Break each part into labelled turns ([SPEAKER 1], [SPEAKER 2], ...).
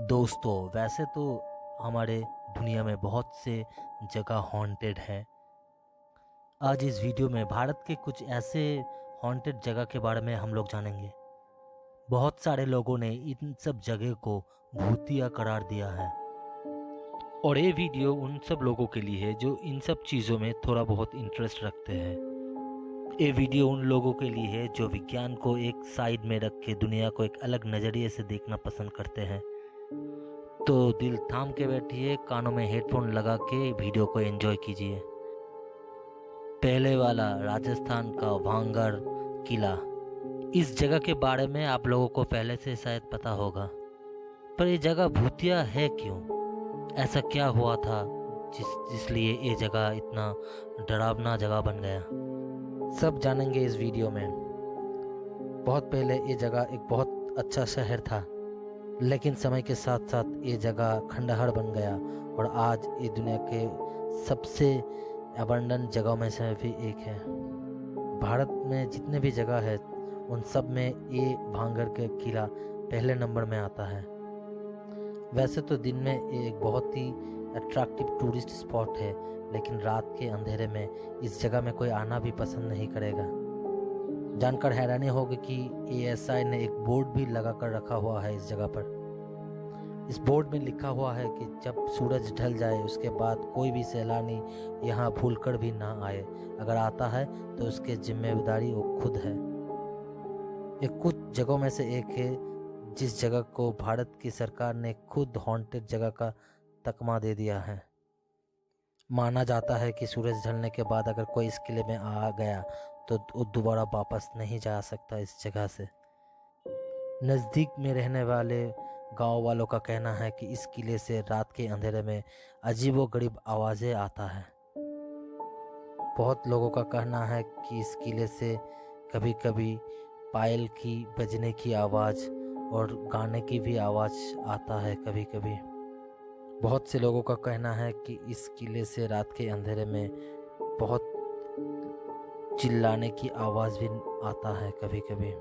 [SPEAKER 1] दोस्तों, वैसे तो हमारे दुनिया में बहुत से जगह हॉन्टेड है। आज इस वीडियो में भारत के कुछ ऐसे हॉन्टेड जगह के बारे में हम लोग जानेंगे। बहुत सारे लोगों ने इन सब जगह को भूतिया करार दिया है और ये वीडियो उन सब लोगों के लिए है जो इन सब चीज़ों में थोड़ा बहुत इंटरेस्ट रखते हैं। ये वीडियो उन लोगों के लिए है जो विज्ञान को एक साइड में रख के दुनिया को एक अलग नज़रिए से देखना पसंद करते हैं। तो दिल थाम के बैठिए, कानों में हेडफोन लगा के वीडियो को एंजॉय कीजिए। पहले वाला राजस्थान का भांगड़ किला। इस जगह के बारे में आप लोगों को पहले से शायद पता होगा, पर ये जगह भूतिया है क्यों? ऐसा क्या हुआ था जिसलिए ये जगह इतना डरावना जगह बन गया? सब जानेंगे इस वीडियो में। बहुत पहले ये जगह एक बहुत अच्छा शहर था, लेकिन समय के साथ साथ ये जगह खंडहर बन गया और आज ये दुनिया के सबसे अबंडन जगहों में से भी एक है। भारत में जितने भी जगह है उन सब में ये भांगड़ का किला पहले नंबर में आता है। वैसे तो दिन में ये एक बहुत ही अट्रैक्टिव टूरिस्ट स्पॉट है, लेकिन रात के अंधेरे में इस जगह में कोई आना भी पसंद नहीं करेगा। जानकर हैरानी होगी कि एएसआई ने एक बोर्ड भी लगा कर रखा हुआ है इस जगह पर। इस बोर्ड में लिखा हुआ है कि जब सूरज ढल जाए उसके बाद कोई भी सैलानी यहाँ भूलकर भी ना आए। अगर आता है तो उसकी जिम्मेदारी वो खुद है। ये कुछ जगहों में से एक है जिस जगह को भारत की सरकार ने खुद हॉन्टेड जगह का तकमा दे दिया है। माना जाता है कि सूरज ढलने के बाद अगर कोई इस किले में आ गया तो वो दोबारा वापस नहीं जा सकता इस जगह से। नज़दीक में रहने वाले गांव वालों का कहना है कि इस किले से रात के अंधेरे में अजीबोगरीब आवाज़ें आता है। बहुत लोगों का कहना है कि इस किले से कभी कभी पायल की बजने की आवाज़ और गाने की भी आवाज़ आता है कभी कभी। बहुत से लोगों का कहना है कि इस किले से रात के अंधेरे में बहुत चिल्लाने की आवाज़ भी आता है कभी कभी।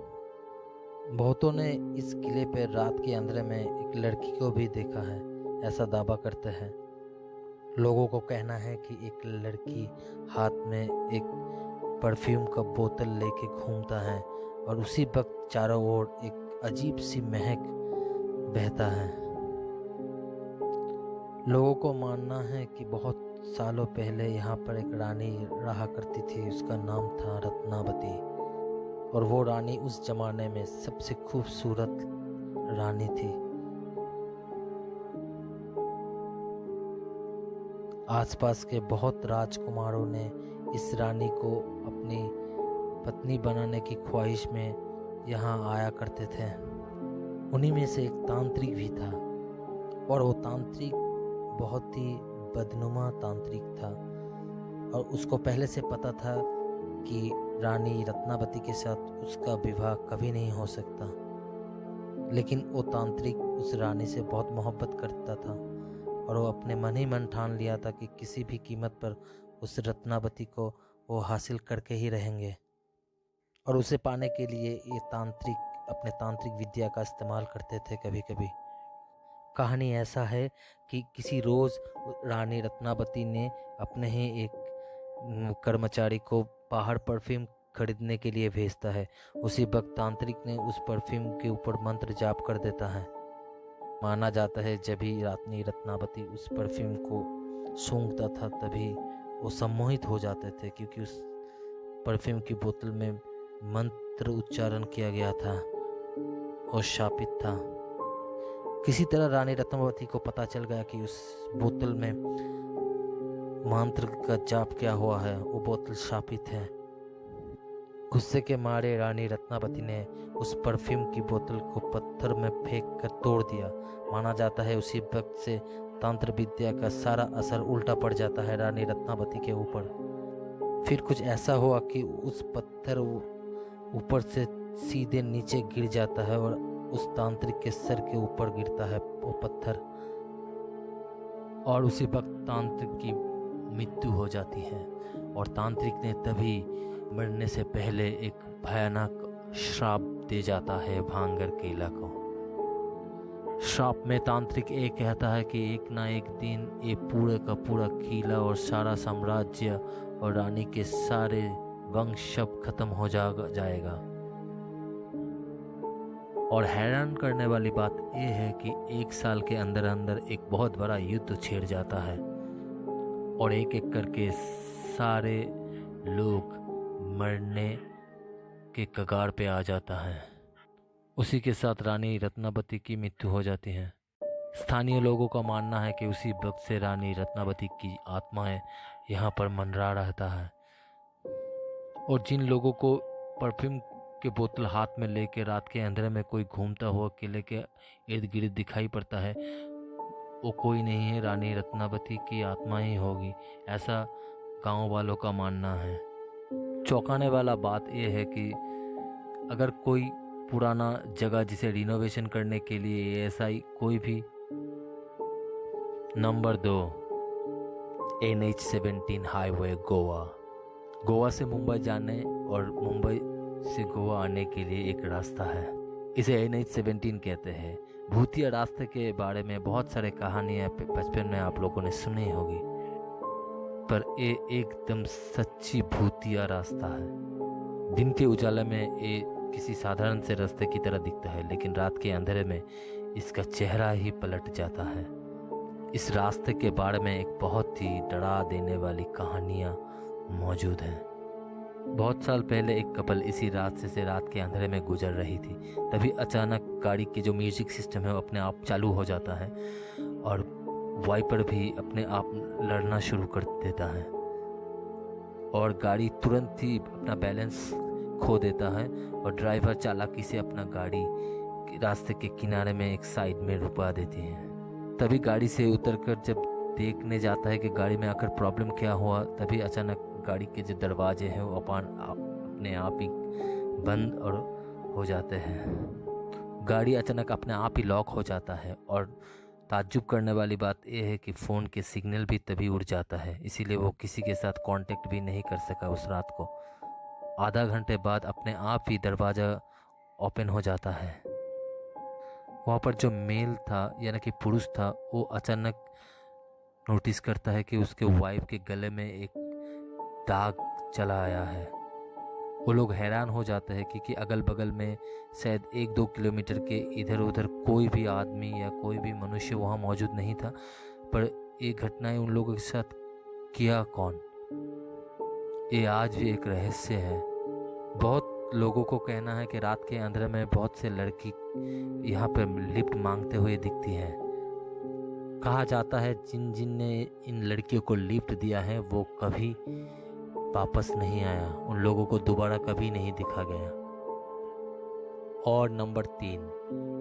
[SPEAKER 1] बहुतों ने इस किले पर रात के अंधेरे में एक लड़की को भी देखा है, ऐसा दावा करते हैं। लोगों को कहना है कि एक लड़की हाथ में एक परफ्यूम का बोतल लेके घूमता है और उसी वक्त चारों ओर एक अजीब सी महक बहता है। लोगों को मानना है कि बहुत सालों पहले यहाँ पर एक रानी रहा करती थी, उसका नाम था रत्नावती, और वो रानी उस जमाने में सबसे खूबसूरत रानी थी। आसपास के बहुत राजकुमारों ने इस रानी को अपनी पत्नी बनाने की ख्वाहिश में यहाँ आया करते थे। उन्हीं में से एक तांत्रिक भी था और वो तांत्रिक बहुत ही बदनुमा तांत्रिक था और उसको पहले से पता था कि रानी रत्नावती के साथ उसका विवाह कभी नहीं हो सकता। लेकिन वो तांत्रिक उस रानी से बहुत मोहब्बत करता था और वो अपने मन ही मन ठान लिया था कि किसी भी कीमत पर उस रत्नावती को वो हासिल करके ही रहेंगे। और उसे पाने के लिए ये तांत्रिक अपने तांत्रिक विद्या का इस्तेमाल करते थे कभी कभी। कहानी ऐसा है कि किसी रोज़ रानी रत्नावती ने अपने ही एक कर्मचारी को बाहर परफ्यूम खरीदने के लिए भेजता है। उसी वक्त तांत्रिक ने उस परफ्यूम के ऊपर मंत्र जाप कर देता है। माना जाता है जब भी रानी रत्नावती उस परफ्यूम को सूंघता था तभी वो सम्मोहित हो जाते थे, क्योंकि उस परफ्यूम की बोतल में मंत्र उच्चारण किया गया था और शापित था। किसी तरह रानी रत्नावती को पता चल गया कि उस बोतल में मंत्र का जाप क्या हुआ है, वो बोतल शापित है। गुस्से के मारे रानी रत्नावती ने उस परफ्यूम की बोतल को पत्थर में फेंक कर तोड़ दिया। माना जाता है उसी वक्त से तंत्र विद्या का सारा असर उल्टा पड़ जाता है रानी रत्नावती के ऊपर। फिर कुछ ऐसा हुआ कि उस पत्थर ऊपर से सीधे नीचे गिर जाता है और उस तांत्रिक के सर के ऊपर गिरता है वो पत्थर, और उसी वक्त तांत्रिक की मृत्यु हो जाती है और तांत्रिक ने तभी मरने से पहले एक भयानक श्राप दे जाता है भांगर किला को। श्राप में तांत्रिक ये कहता है कि एक ना एक दिन ये पूरे का पूरा किला और सारा साम्राज्य और रानी के सारे वंश सब खत्म हो जाएगा। और हैरान करने वाली बात यह है कि 1 साल के अंदर अंदर एक बहुत बड़ा युद्ध छिड़ जाता है और एक एक करके सारे लोग मरने के कगार पे आ जाता है। उसी के साथ रानी रत्नावती की मृत्यु हो जाती है। स्थानीय लोगों का मानना है कि उसी वक्त से रानी रत्नावती की आत्माएं यहाँ पर मंडरा रहता है और जिन लोगों को परफ्यूम के बोतल हाथ में लेके रात के अंधेरे में कोई घूमता हुआ किले के इर्द गिर्द दिखाई पड़ता है, वो कोई नहीं है, रानी रत्नावती की आत्मा ही होगी, ऐसा गांव वालों का मानना है। चौंकाने वाला बात यह है कि अगर कोई पुराना जगह जिसे रिनोवेशन करने के लिए ऐसा ही कोई भी। नंबर 2, NH-17 हाईवे गोवा से मुंबई जाने और मुंबई से गोवा आने के लिए एक रास्ता है। इसे NH-17 कहते हैं। भूतिया रास्ते के बारे में बहुत सारे कहानियाँ बचपन में आप लोगों ने सुनी होगी, पर ये एकदम सच्ची भूतिया रास्ता है। दिन के उजाले में ये किसी साधारण से रास्ते की तरह दिखता है, लेकिन रात के अंधेरे में इसका चेहरा ही पलट जाता है। इस रास्ते के बारे में एक बहुत ही डरा देने वाली कहानियाँ मौजूद हैं। बहुत साल पहले एक कपल इसी रास्ते से रात के अंधेरे में गुजर रही थी। तभी अचानक गाड़ी के जो म्यूजिक सिस्टम है वो अपने आप चालू हो जाता है और वाइपर भी अपने आप लड़ना शुरू कर देता है और गाड़ी तुरंत ही अपना बैलेंस खो देता है और ड्राइवर चालाकी से अपना गाड़ी रास्ते के किनारे में एक साइड में रुकवा देती है। तभी गाड़ी से उतरकर जब देखने जाता है कि गाड़ी में आकर प्रॉब्लम क्या हुआ, तभी अचानक गाड़ी के जो दरवाजे हैं वो अपने आप ही बंद और हो जाते हैं। गाड़ी अचानक अपने आप ही लॉक हो जाता है और ताज्जुब करने वाली बात यह है कि फ़ोन के सिग्नल भी तभी उड़ जाता है, इसीलिए वो किसी के साथ कांटेक्ट भी नहीं कर सका उस रात को। आधा घंटे बाद अपने आप ही दरवाज़ा ओपन हो जाता है। वहाँ पर जो मेल था यानी कि पुरुष था, वो अचानक नोटिस करता है कि उसके वाइफ के गले में एक दाग चला आया है। वो लोग हैरान हो जाते हैं क्योंकि अगल बगल में शायद 1-2 किलोमीटर के इधर उधर कोई भी आदमी या कोई भी मनुष्य वहाँ मौजूद नहीं था, पर ये घटनाएं उन लोगों के साथ किया कौन, ये आज भी एक रहस्य है। बहुत लोगों को कहना है कि रात के अंधेरे में बहुत से लड़की यहाँ पर लिफ्ट मांगते हुए दिखती हैं। कहा जाता है जिन जिन ने इन लड़कियों को लिफ्ट दिया है वो कभी वापस नहीं आया, उन लोगों को दोबारा कभी नहीं दिखा गया। और नंबर 3,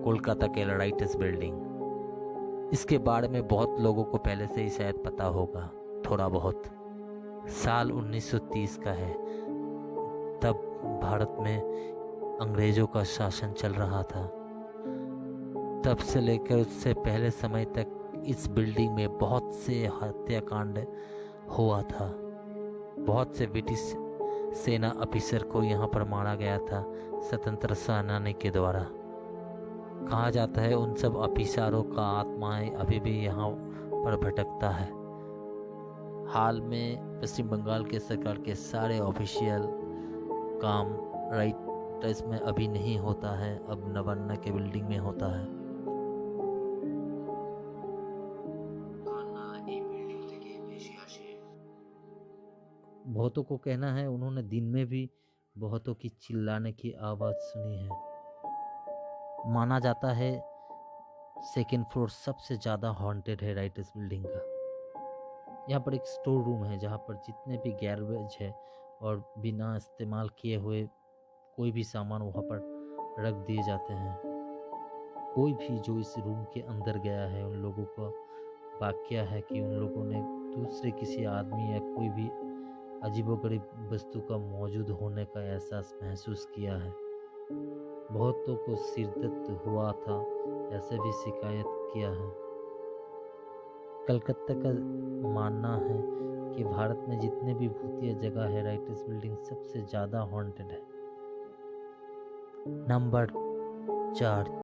[SPEAKER 1] कोलकाता के राइटर्स बिल्डिंग। इसके बारे में बहुत लोगों को पहले से ही शायद पता होगा, थोड़ा बहुत। साल 1930 का है। तब भारत में अंग्रेजों का शासन चल रहा था। तब से लेकर उससे पहले समय तक इस बिल्डिंग में बहुत से हत्याकांड हुआ था। बहुत से ब्रिटिश सेना अफिसर को यहाँ पर मारा गया था स्वतंत्र सेनानी के द्वारा। कहा जाता है उन सब अफिसरों का आत्माएं अभी भी यहाँ पर भटकता है। हाल में पश्चिम बंगाल के सरकार के सारे ऑफिशियल काम राइटर्स में अभी नहीं होता है, अब नवान्ना के बिल्डिंग में होता है। बहुतों को कहना है उन्होंने दिन में भी बहुतों की चिल्लाने की आवाज़ सुनी है। माना जाता है 2nd फ्लोर सबसे ज़्यादा हॉन्टेड है राइटर्स बिल्डिंग का। यहाँ पर एक स्टोर रूम है जहाँ पर जितने भी गैरबेज है और बिना इस्तेमाल किए हुए कोई भी सामान वहाँ पर रख दिए जाते हैं। कोई भी जो इस रूम के अंदर गया है उन लोगों का वाकया है कि उन लोगों ने दूसरे किसी आदमी या कोई भी अजीबोगरीब वस्तु का मौजूद होने का एहसास महसूस किया है। बहुतों को सिर दर्द हुआ था, ऐसे भी शिकायत किया है। कलकत्ता का मानना है कि भारत में जितने भी भूतिया जगह है, राइटर्स बिल्डिंग सबसे ज़्यादा हॉन्टेड है। नंबर 4।